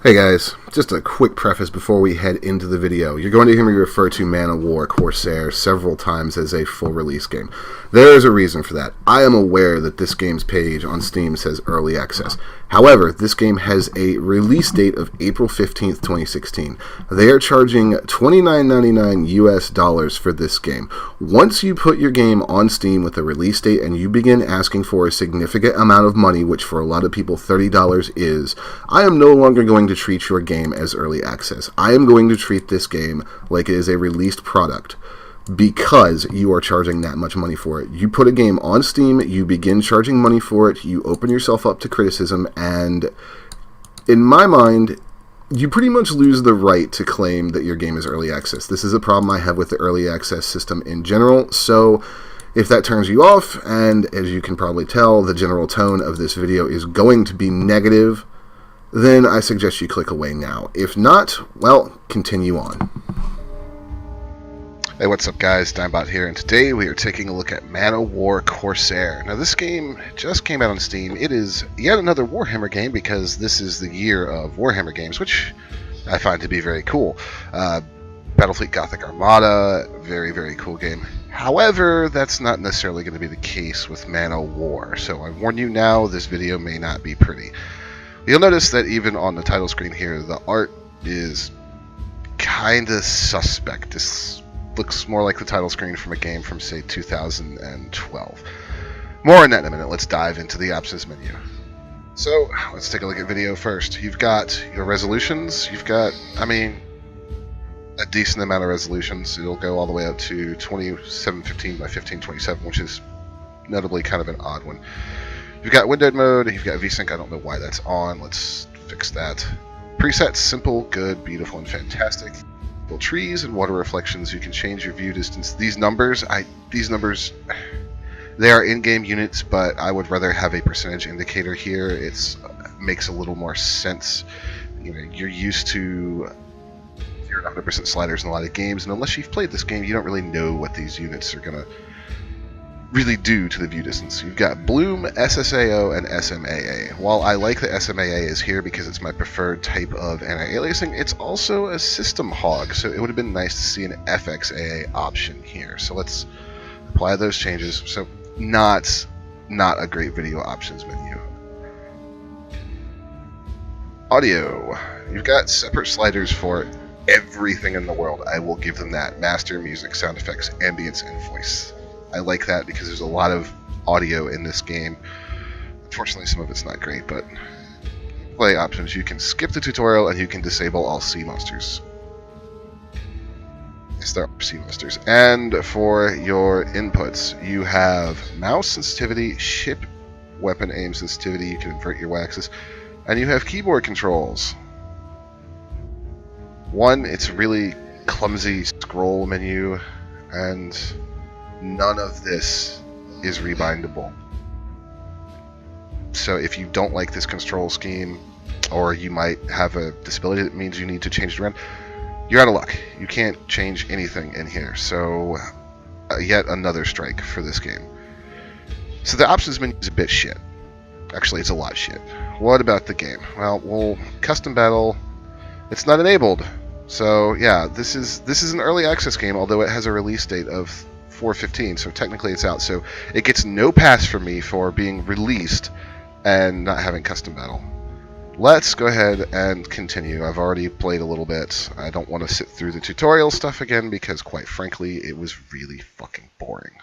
Hey guys, just a quick preface before we head into the video. You're going to hear me refer to Man of War Corsair several times as a full release game. There is a reason for that. I am aware that this game's page on Steam says early access. However, this game has a release date of April 15th, 2016. They are charging $29.99 US for this game. Once you put your game on Steam with a release date and you begin asking for a significant amount of money, which for a lot of people $30 is, I am no longer going to treat your game as early access. I am going to treat this game like it is a released product because you are charging that much money for it. You put a game on Steam, you begin charging money for it, you open yourself up to criticism, and in my mind, you pretty much lose the right to claim that your game is early access. This is a problem I have with the early access system in general, so if that turns you off, and as you can probably tell, the general tone of this video is going to be negative, then I suggest you click away now. If not, well, continue on. Hey, what's up guys, Digmbot here, and today we are taking a look at Man of War Corsair. Now this game just came out on Steam. It is yet another Warhammer game because this is the year of Warhammer games, which I find to be very cool. Battlefleet Gothic Armada, very, very cool game. However, that's not necessarily going to be the case with Man of War, so I warn you now, this video may not be pretty. You'll notice that even on the title screen here, the art is kinda suspect. This looks more like the title screen from a game from, say, 2012. More on that in a minute. Let's dive into the options menu. So, let's take a look at video first. You've got your resolutions. You've got, a decent amount of resolutions. It'll go all the way up to 2715 by 1527, which is notably kind of an odd one. You've got windowed mode, you've got VSync, I don't know why that's on, let's fix that. Presets, simple, good, beautiful, and fantastic. Trees and water reflections, you can change your view distance. These numbers, they are in-game units, but I would rather have a percentage indicator here. It makes a little more sense. You know, you're used to 100% sliders in a lot of games, and unless you've played this game, you don't really know what these units are going to really do to the view distance. You've got Bloom, SSAO, and SMAA. While I like the SMAA is here because it's my preferred type of anti-aliasing, it's also a system hog, so it would have been nice to see an FXAA option here. So let's apply those changes. So not a great video options menu. Audio. You've got separate sliders for everything in the world. I will give them that. Master, music, sound effects, ambience, and voice. I like that because there's a lot of audio in this game. Unfortunately, some of it's not great, but play options. You can skip the tutorial and you can disable all sea monsters. Yes, there are sea monsters. And for your inputs, you have mouse sensitivity, ship weapon aim sensitivity. You can invert your Y-axis, and you have keyboard controls. One, it's a really clumsy scroll menu, and none of this is rebindable. So if you don't like this control scheme, or you might have a disability that means you need to change it around, you're out of luck. You can't change anything in here. So yet another strike for this game. So the options menu is a bit shit. Actually, it's a lot shit. What about the game? Well, custom battle, it's not enabled. So yeah, this is an early access game, although it has a release date of 4/15, so technically it's out. So it gets no pass from me for being released and not having custom battle. Let's go ahead and continue. I've already played a little bit. I don't want to sit through the tutorial stuff again because, quite frankly, it was really fucking boring.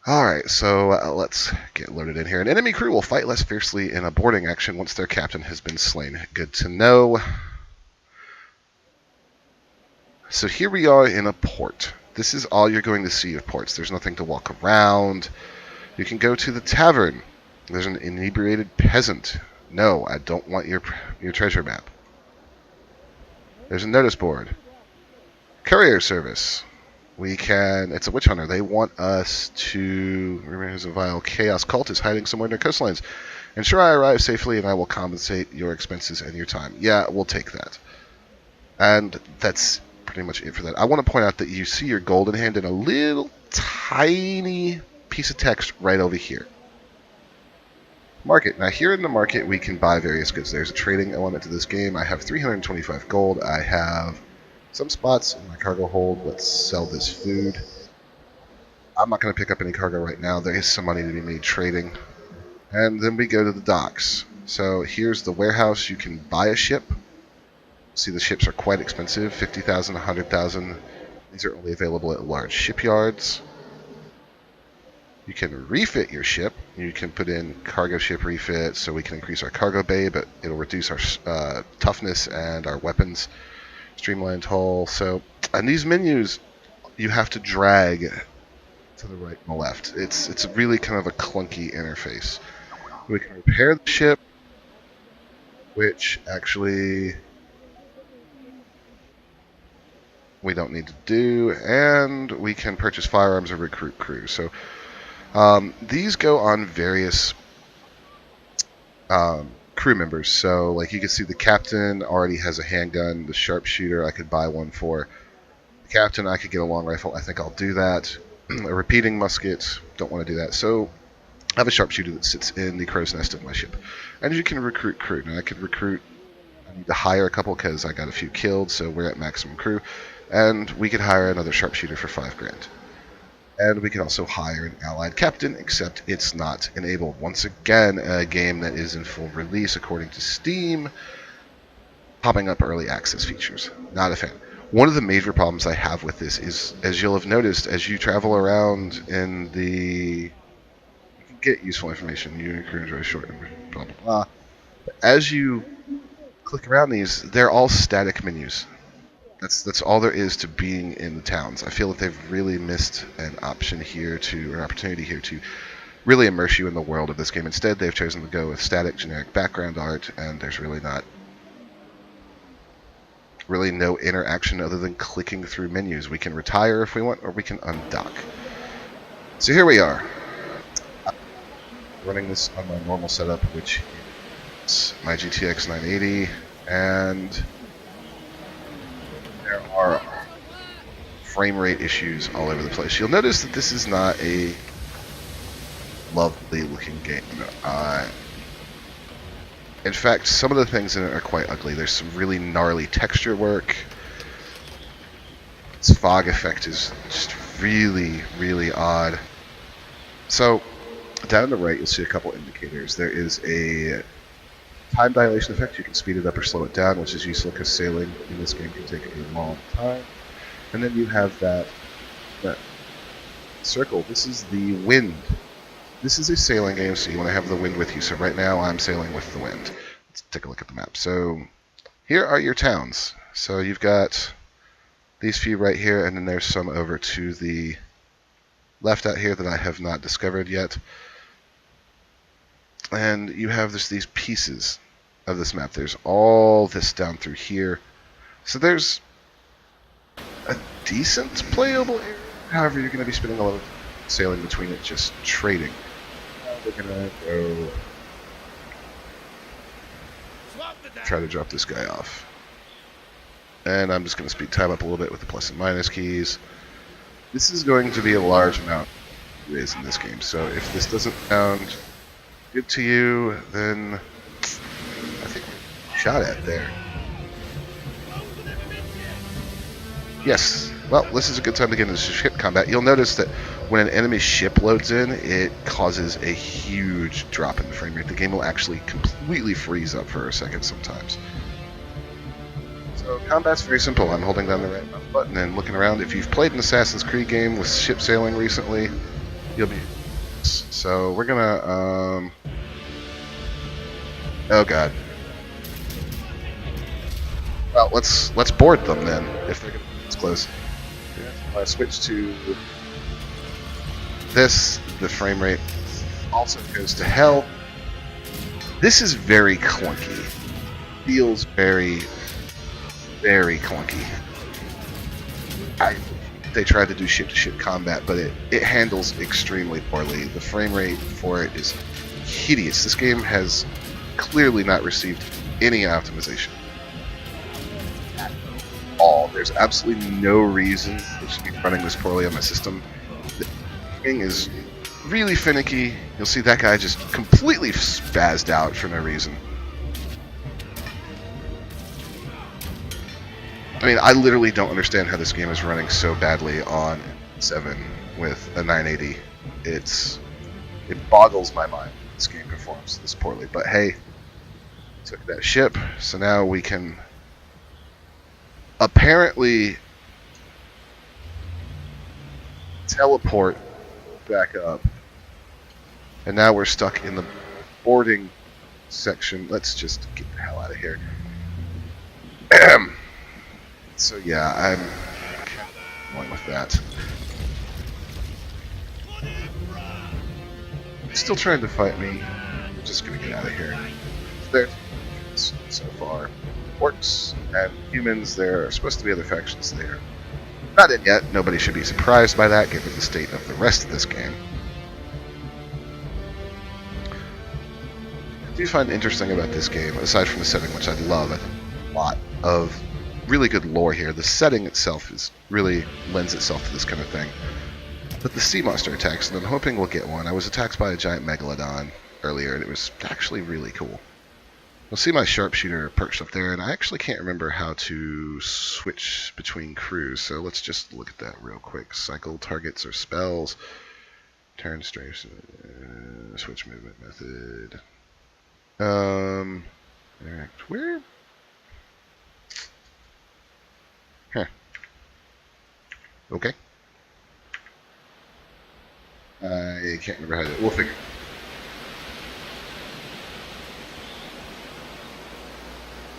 Alright, so let's get loaded in here. An enemy crew will fight less fiercely in a boarding action once their captain has been slain. Good to know. So here we are in a port. This is all you're going to see of ports. There's nothing to walk around. You can go to the tavern. There's an inebriated peasant. No, I don't want your treasure map. There's a notice board. Courier service. It's a witch hunter. They want us to, remember, there's a vile chaos cult is hiding somewhere near coastlines. Ensure I arrive safely and I will compensate your expenses and your time. Yeah, we'll take that. And that's pretty much it for that. I want to point out that you see your golden hand in a little tiny piece of text right over here. Market. Now here in the market we can buy various goods. There's a trading element to this game. I have 325 gold. I have some spots in my cargo hold. Let's sell this food. I'm not going to pick up any cargo right now. There is some money to be made trading. And then we go to the docks. So here's the warehouse. You can buy a ship. See, the ships are quite expensive, 50,000, 100,000. These are only available at large shipyards. You can refit your ship. You can put in cargo ship refit, so we can increase our cargo bay, but it'll reduce our toughness and our weapons. Streamlined hull. So, and these menus, you have to drag to the right and the left. It's really kind of a clunky interface. We can repair the ship, which actually we don't need to do, and we can purchase firearms or recruit crew. So these go on various crew members. So like you can see the captain already has a handgun. The sharpshooter I could buy one for. The captain, I could get a long rifle. I think I'll do that. A repeating musket, don't want to do that. So I have a sharpshooter that sits in the crow's nest of my ship. And you can recruit crew. Now I could recruit, I need to hire a couple because I got a few killed, so we're at maximum crew. And we could hire another sharpshooter for 5 grand. And we can also hire an allied captain, except it's not enabled. Once again, a game that is in full release according to Steam, popping up early access features. Not a fan. One of the major problems I have with this is, as you'll have noticed, as you travel around in the... You can get useful information, you crew enjoy short numbers, blah, blah, blah. But as you click around these, they're all static menus. That's all there is to being in the towns. I feel that they've really missed an option here an opportunity here to really immerse you in the world of this game. Instead, they've chosen to go with static, generic background art, and there's really no interaction other than clicking through menus. We can retire if we want, or we can undock. So here we are, running this on my normal setup, which is my GTX 980, and there are frame rate issues all over the place. You'll notice that this is not a lovely looking game. In fact, some of the things in it are quite ugly. There's some really gnarly texture work. This fog effect is just really, really odd. So, down on the right, you'll see a couple indicators. There is a time dilation effect. You can speed it up or slow it down, which is useful because sailing in this game can take a long time. And then you have that circle. This is the wind. This is a sailing game, so you want to have the wind with you. So right now I'm sailing with the wind. Let's take a look at the map. So here are your towns. So you've got these few right here, and then there's some over to the left out here that I have not discovered yet. And you have these pieces of this map. There's all this down through here. So there's a decent playable area. However, you're going to be spending a lot of sailing between it, just trading. We're going to go try to drop this guy off. And I'm just going to speed time up a little bit with the plus and minus keys. This is going to be a large amount it is in this game. So if this doesn't sound good to you, then I think we're shot at there. Yes. Well, this is a good time to get into ship combat. You'll notice that when an enemy ship loads in, it causes a huge drop in the frame rate. The game will actually completely freeze up for a second sometimes. So combat's very simple. I'm holding down the right mouse button and looking around. If you've played an Assassin's Creed game with ship sailing recently, you'll be... So we're gonna... Oh god. Well, let's board them then, if they're gonna be this close. If I switch to this, the frame rate also goes to hell. This is very clunky. Feels very, very clunky. They tried to do ship-to-ship combat, but it handles extremely poorly. The frame rate for it is hideous. This game has clearly not received any optimization. There's absolutely no reason it should be running this poorly on my system. King is really finicky. You'll see that guy just completely spazzed out for no reason. I mean, I literally don't understand how this game is running so badly on 7 with a 980. It boggles my mind this game performs this poorly. But hey, took that ship, so now we can apparently teleport back up. And now we're stuck in the boarding section. Let's just get the hell out of here. So yeah, I'm going with that. Still trying to fight me. I'm just gonna get out of here. There's so far. Orks and humans, there are supposed to be other factions there. Not in yet. Nobody should be surprised by that, given the state of the rest of this game. I do find interesting about this game, aside from the setting, which I love, I think a lot of really good lore here. The setting itself really lends itself to this kind of thing. But the sea monster attacks, and I'm hoping we'll get one. I was attacked by a giant megalodon earlier, and it was actually really cool. You'll see my sharpshooter perched up there, and I actually can't remember how to switch between crews, so let's just look at that real quick. Cycle targets or spells. Turn strafe, switch movement method. Interact where? Huh. Okay. I can't remember how to do it. We'll figure it out.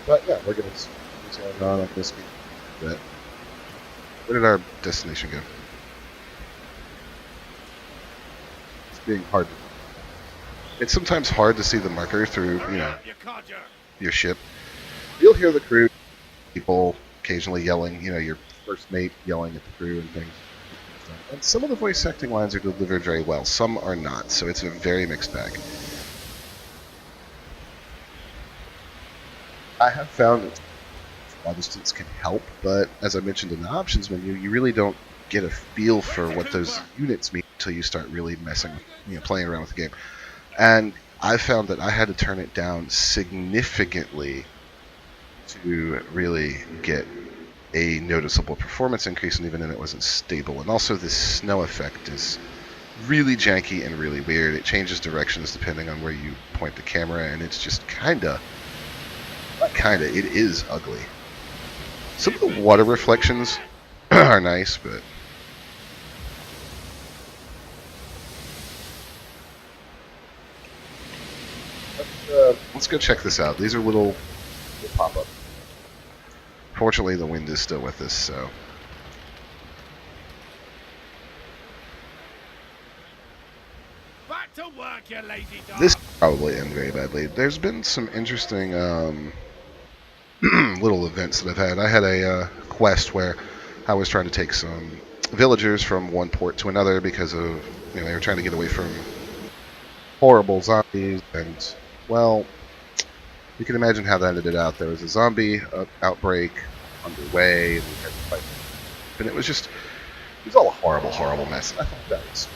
But yeah, we're going to see what's going on this game. But where did our destination go? It's being hard. It's sometimes hard to see the marker through, your ship. You'll hear the crew, people occasionally yelling, your first mate yelling at the crew and things. And some of the voice acting lines are delivered very well. Some are not, so it's a very mixed bag. I have found that long distance can help, but as I mentioned in the options menu, you really don't get a feel for what those units mean until you start really playing around with the game. And I found that I had to turn it down significantly to really get a noticeable performance increase, and even then it wasn't stable. And also this snow effect is really janky and really weird. It changes directions depending on where you point the camera, and it's just it is ugly. Some of the water reflections are nice, but let's go check this out. These are little pop-up. Fortunately, the wind is still with us, so back to work, you lazy dog. This probably end very badly. There's been some interesting little events that I've had. I had a quest where I was trying to take some villagers from one port to another because of they were trying to get away from horrible zombies, and well, you can imagine how that ended out. There was a zombie outbreak underway, and we had to fight. And it was all a horrible, horrible mess. I thought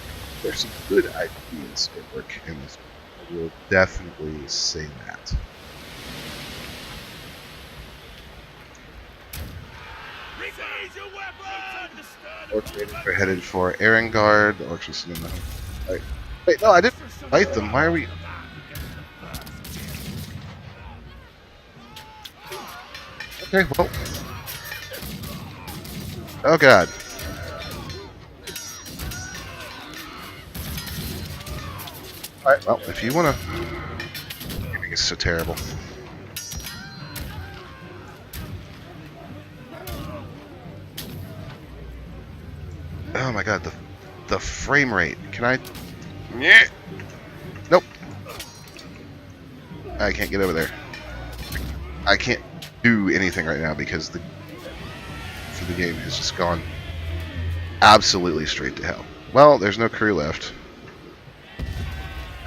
there's some good ideas at work in this. I will definitely say that. Orcs are headed for Erengard. The Orcs are sitting in the home. Right. Wait, no, I didn't fight them. Why are we? Okay, well. Oh god. Alright, well, if you wanna. Gaming is so terrible. Oh my god, the frame rate. Can I? Yeah. Nope. I can't get over there. I can't do anything right now because the game has just gone absolutely straight to hell. Well, there's no crew left.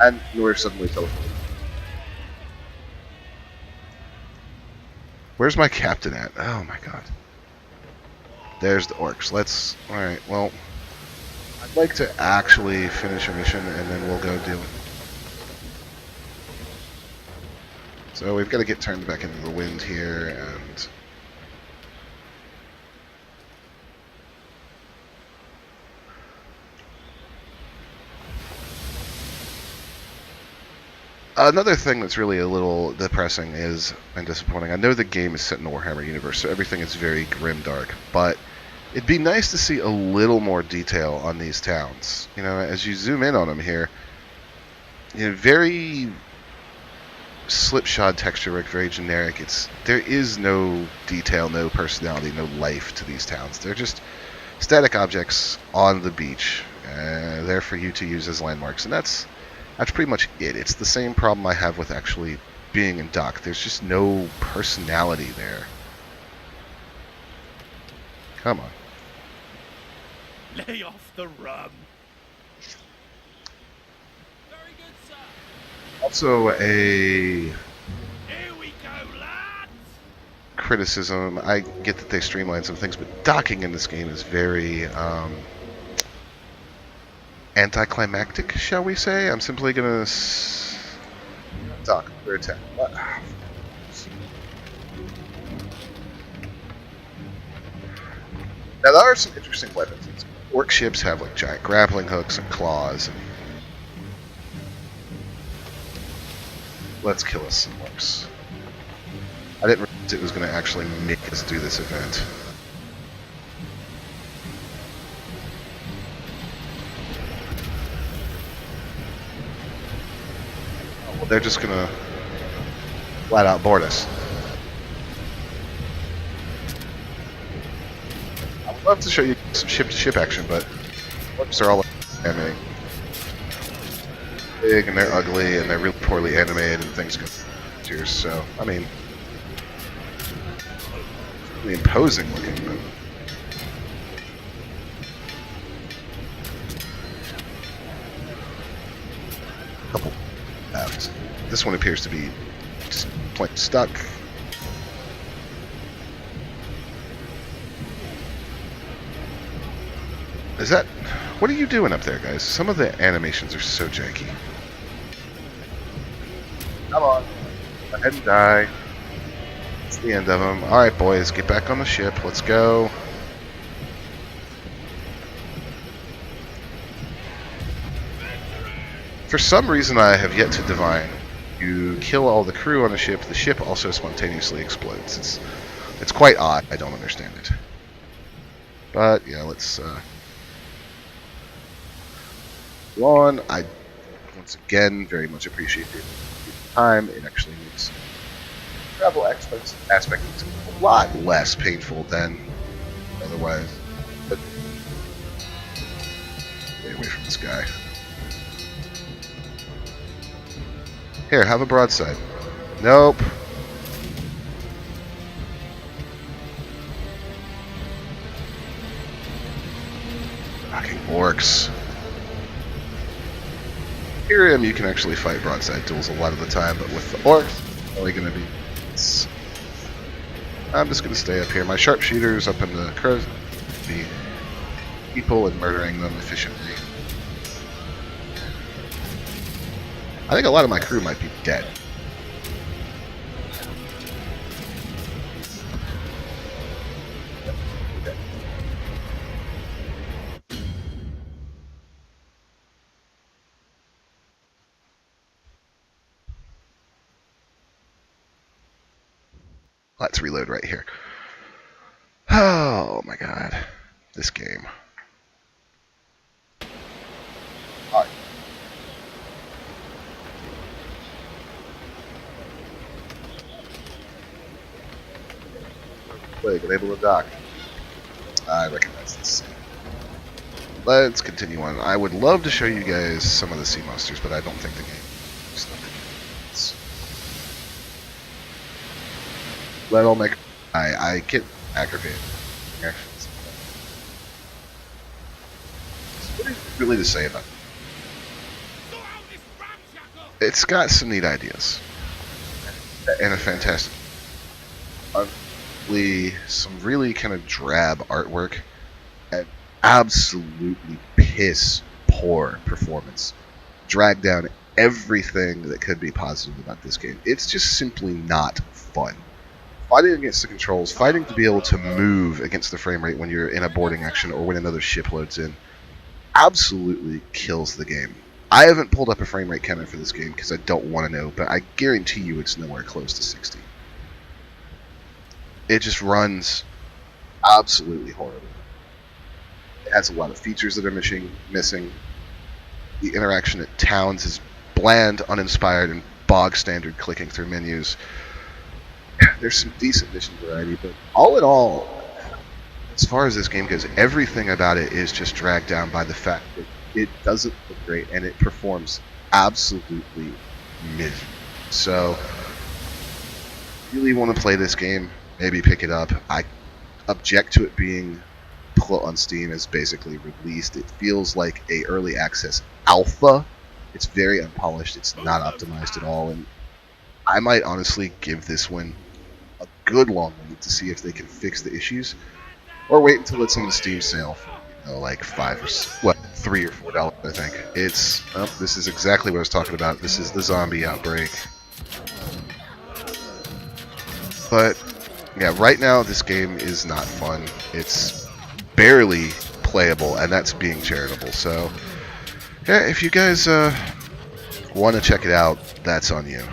And we're suddenly teleported. Where's my captain at? Oh my god. There's the Orks. Alright, well, I'd like to actually finish a mission and then we'll go do it. So we've got to get turned back into the wind here, and another thing that's really a little depressing and disappointing. I know the game is set in the Warhammer universe, so everything is very grim dark, but it'd be nice to see a little more detail on these towns. You know, as you zoom in on them here, you know, very slipshod texture work, very generic. There is no detail, no personality, no life to these towns. They're just static objects on the beach, there for you to use as landmarks, and that's pretty much it. It's the same problem I have with actually being in dock. There's just no personality there. Come on. Lay off the rum. Very good, sir. Also, a Here we go, lads. criticism. I get that they streamline some things, but docking in this game is very anticlimactic, shall we say. I'm simply gonna dock for attack. Now there are some interesting weapons. Orc ships have like giant grappling hooks and claws. And let's kill us some orcs. I didn't realize it was going to actually make us do this event. Oh, well, they're just going to flat out board us. I would love to show you some ship-to-ship action, but orcs are all animated. Big and they're ugly and they're really poorly animated and things go tears. So I mean, really imposing looking, but couple left. This one appears to be just plain stuck. Is that... What are you doing up there, guys? Some of the animations are so janky. Come on. Go ahead and die. That's the end of them. Alright, boys. Get back on the ship. Let's go. For some reason I have yet to divine. You kill all the crew on the ship also spontaneously explodes. It's quite odd. I don't understand it. But, yeah, let's... on. I once again very much appreciate the time. It actually makes travel aspect a lot less painful than otherwise. But stay away from this guy. Here, have a broadside. Nope. Fucking orcs. Imperium, you can actually fight broadside duels a lot of the time, but with the orcs, it's only going to be... I'm just going to stay up here. My sharpshooters up in the crows be people and murdering them efficiently. I think a lot of my crew might be dead. Let's reload right here. Oh my god. This game. Alright. Been able to dock. I recognize this. Let's continue on. I would love to show you guys some of the sea monsters, but I don't think the game is Let all make. I get aggravated. What is really to say about it? It's got some neat ideas and a fantastic, some really kind of drab artwork. And absolutely piss poor performance. Drag down everything that could be positive about this game. It's just simply not fun. Fighting against the controls, fighting to be able to move against the frame rate when you're in a boarding action or when another ship loads in, absolutely kills the game. I haven't pulled up a frame rate counter for this game because I don't want to know, but I guarantee you it's nowhere close to 60. It just runs absolutely horribly. It has a lot of features that are missing. The interaction at towns is bland, uninspired, and bog standard clicking through menus. There's some decent mission variety, but all in all, as far as this game goes, everything about it is just dragged down by the fact that it doesn't look great and it performs absolutely miserably. So, if you really want to play this game, maybe pick it up. I object to it being put on Steam as basically released. It feels like a early access alpha. It's very unpolished. It's not optimized at all, and I might honestly give this one a good long wait to see if they can fix the issues, or wait until it's on the Steam sale for, like $3 or $4, I think. This is exactly what I was talking about. This is the zombie outbreak. But yeah, right now this game is not fun. It's barely playable, and that's being charitable. So yeah, if you guys want to check it out, that's on you.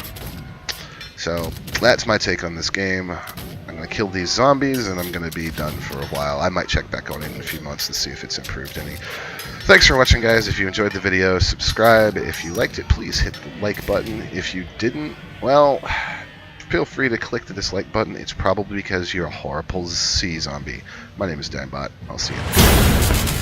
So that's my take on this game. I'm going to kill these zombies, and I'm going to be done for a while. I might check back on it in a few months to see if it's improved any. Thanks for watching, guys. If you enjoyed the video, subscribe. If you liked it, please hit the like button. If you didn't, well, feel free to click the dislike button. It's probably because you're a horrible sea zombie. My name is Digmbot. I'll see you.